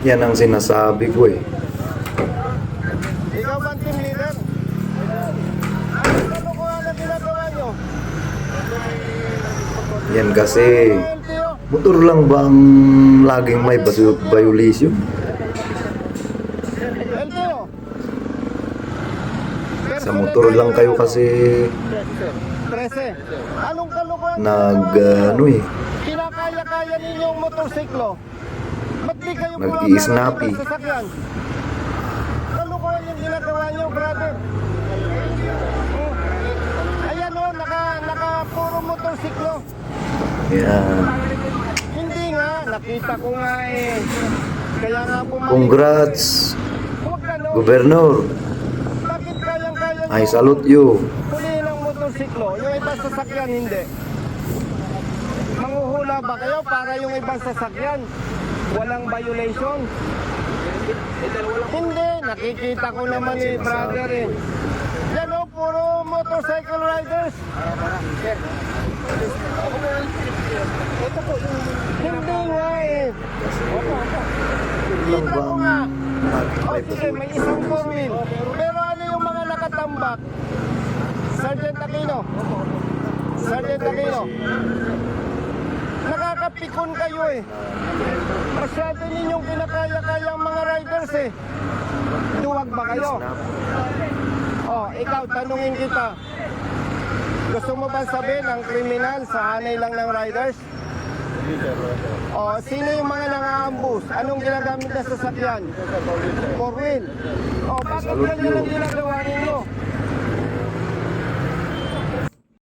Yan ang sinasabi ko eh. Ikaw ba ang team leader? Anong kalukuhan na ginagawa nyo? Yan kasi, LTO? motor lang ba ang laging may violation? LTO? Sa motor lang kayo kasi 13. Anong kalukuhan na ano eh, kinakaya-kaya ninyong motorsiklo? Ba't di kayo Nag-i-snappy. ng sasakyan? Kalukuhan yung ginagawa nyo, brother. Ayan o, naka puro motorsiklo. yan. Hindi nga, nakita ko nga eh. Kaya nga bumalik. Congrats, Huwag ganun. Governor. Bakit kayang-kaya I salute you. Huliin ang motorsiklo, yung ibang sasakyan hindi. Manghuhula ba kayo para yung ibang sasakyan walang violation? Hindi, nakikita ko naman eh, brother eh. Yan o, puro motorcycle riders. Ito po yung... Hindi nga eh. Lang Kita ba ko ang nga. laging O may sige, may isang four-wheel. Pero ano yung mga nakatambak? Sergeant Aquino. Sergeant Aquino. Nakakapikon kayo eh. Masyado ninyong kinakaya-kaya ang mga riders eh. Duwag ba kayo? Oh, ikaw, tanungin kita. Gusto mo ba sabihin ang kriminal sa hanay lang ng riders? Oh, sino yung mga nang-aambus? Anong ginagamit na sasakyan? Four wheel. Oh, bakit Salute ganyan ang you. ginagawa ninyo?